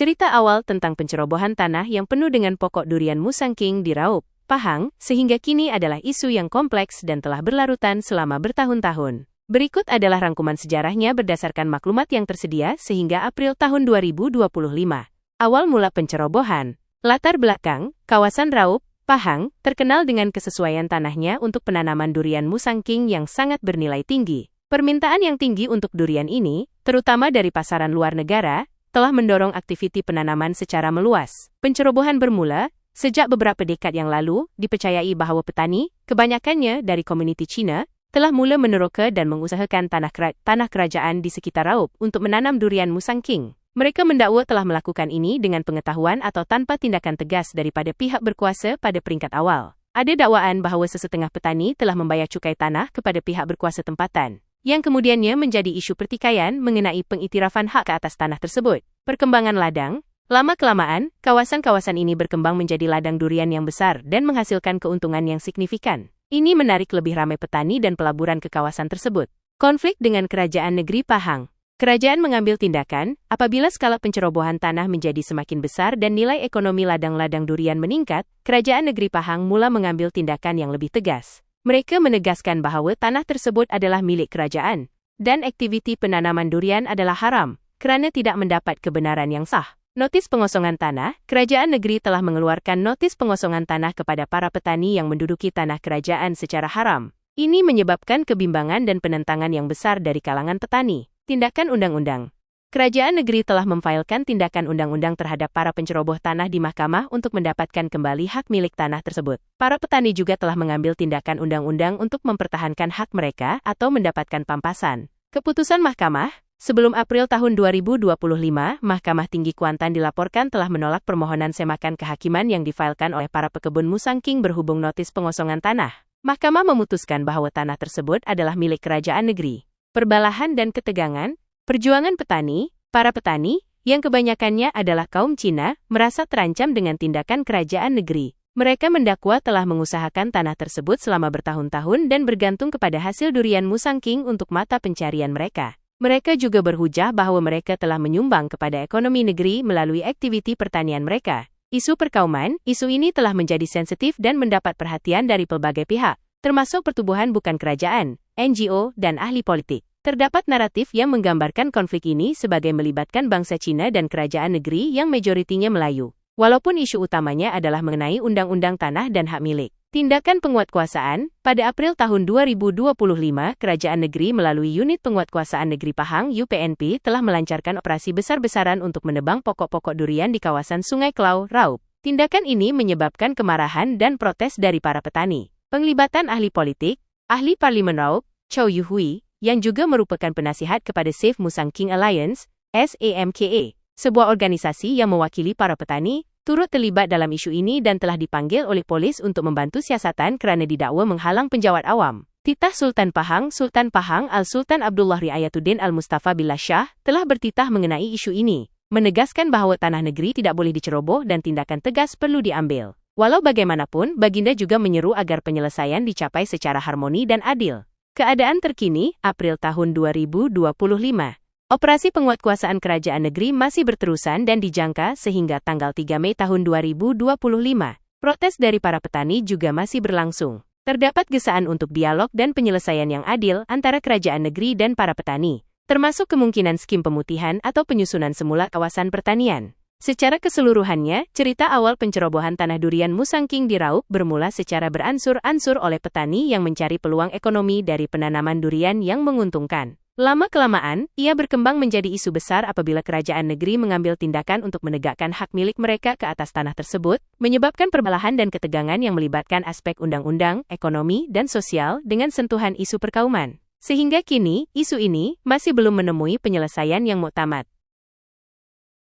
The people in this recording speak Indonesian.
Cerita awal tentang pencerobohan tanah yang penuh dengan pokok durian Musang King di Raup, Pahang, sehingga kini adalah isu yang kompleks dan telah berlarutan selama bertahun-tahun. Berikut adalah rangkuman sejarahnya berdasarkan maklumat yang tersedia sehingga April tahun 2025. Awal mula pencerobohan. Latar belakang, kawasan Raup, Pahang, terkenal dengan kesesuaian tanahnya untuk penanaman durian Musang King yang sangat bernilai tinggi. Permintaan yang tinggi untuk durian ini, terutama dari pasaran luar negara, telah mendorong aktiviti penanaman secara meluas. Pencerobohan bermula sejak beberapa dekad yang lalu, dipercayai bahwa petani, kebanyakannya dari komuniti Cina, telah mula meneroka dan mengusahakan tanah kerajaan di sekitar Raup untuk menanam durian Musang King. Mereka mendakwa telah melakukan ini dengan pengetahuan atau tanpa tindakan tegas daripada pihak berkuasa pada peringkat awal. Ada dakwaan bahwa sesetengah petani telah membayar cukai tanah kepada pihak berkuasa tempatan, yang kemudiannya menjadi isu pertikaian mengenai pengiktirafan hak ke atas tanah tersebut. Perkembangan ladang. Lama-kelamaan, kawasan-kawasan ini berkembang menjadi ladang durian yang besar dan menghasilkan keuntungan yang signifikan. Ini menarik lebih ramai petani dan pelaburan ke kawasan tersebut. Konflik dengan Kerajaan Negeri Pahang. Kerajaan mengambil tindakan apabila skala pencerobohan tanah menjadi semakin besar dan nilai ekonomi ladang-ladang durian meningkat. Kerajaan Negeri Pahang mula mengambil tindakan yang lebih tegas. Mereka menegaskan bahwa tanah tersebut adalah milik kerajaan, dan aktiviti penanaman durian adalah haram, kerana tidak mendapat kebenaran yang sah. Notis pengosongan tanah. Kerajaan negeri telah mengeluarkan notis pengosongan tanah kepada para petani yang menduduki tanah kerajaan secara haram. Ini menyebabkan kebimbangan dan penentangan yang besar dari kalangan petani. Tindakan undang-undang. Kerajaan negeri telah memfailkan tindakan undang-undang terhadap para penceroboh tanah di mahkamah untuk mendapatkan kembali hak milik tanah tersebut. Para petani juga telah mengambil tindakan undang-undang untuk mempertahankan hak mereka atau mendapatkan pampasan. Keputusan mahkamah. Sebelum April tahun 2025, Mahkamah Tinggi Kuantan dilaporkan telah menolak permohonan semakan kehakiman yang difailkan oleh para pekebun Musang King berhubung notis pengosongan tanah. Mahkamah memutuskan bahwa tanah tersebut adalah milik kerajaan negeri. Perbalahan dan ketegangan. Perjuangan petani. Para petani, yang kebanyakannya adalah kaum Cina, merasa terancam dengan tindakan kerajaan negeri. Mereka mendakwa telah mengusahakan tanah tersebut selama bertahun-tahun dan bergantung kepada hasil durian Musang King untuk mata pencarian mereka. Mereka juga berhujah bahwa mereka telah menyumbang kepada ekonomi negeri melalui aktiviti pertanian mereka. Isu perkauman. Isu ini telah menjadi sensitif dan mendapat perhatian dari pelbagai pihak, termasuk pertubuhan bukan kerajaan, NGO, dan ahli politik. Terdapat naratif yang menggambarkan konflik ini sebagai melibatkan bangsa Cina dan kerajaan negeri yang majoritinya Melayu. Walaupun isu utamanya adalah mengenai undang-undang tanah dan hak milik. Tindakan penguatkuasaan. Pada April tahun 2025, Kerajaan Negeri melalui Unit Penguatkuasaan Negeri Pahang UPNP telah melancarkan operasi besar-besaran untuk menebang pokok-pokok durian di kawasan Sungai Klau, Raup. Tindakan ini menyebabkan kemarahan dan protes dari para petani. Penglibatan ahli politik. Ahli Parlimen Raup, Chow Yu Hui, yang juga merupakan penasihat kepada Save Musang King Alliance, SAMKA, sebuah organisasi yang mewakili para petani, turut terlibat dalam isu ini dan telah dipanggil oleh polis untuk membantu siasatan kerana didakwa menghalang penjawat awam. Titah Sultan Pahang Al-Sultan Abdullah Riayatuddin Al-Mustafa Billah Shah telah bertitah mengenai isu ini, menegaskan bahawa tanah negeri tidak boleh diceroboh dan tindakan tegas perlu diambil. Walau bagaimanapun, baginda juga menyeru agar penyelesaian dicapai secara harmoni dan adil. Keadaan terkini, April tahun 2025. Operasi penguatkuasaan kerajaan negeri masih berterusan dan dijangka sehingga tanggal 3 Mei tahun 2025. Protes dari para petani juga masih berlangsung. Terdapat gesaan untuk dialog dan penyelesaian yang adil antara kerajaan negeri dan para petani, termasuk kemungkinan skim pemutihan atau penyusunan semula kawasan pertanian. Secara keseluruhannya, cerita awal pencerobohan tanah durian Musang King di Raup bermula secara beransur-ansur oleh petani yang mencari peluang ekonomi dari penanaman durian yang menguntungkan. Lama-kelamaan, ia berkembang menjadi isu besar apabila kerajaan negeri mengambil tindakan untuk menegakkan hak milik mereka ke atas tanah tersebut, menyebabkan perbalahan dan ketegangan yang melibatkan aspek undang-undang, ekonomi, dan sosial dengan sentuhan isu perkauman. Sehingga kini, isu ini masih belum menemui penyelesaian yang muktamad.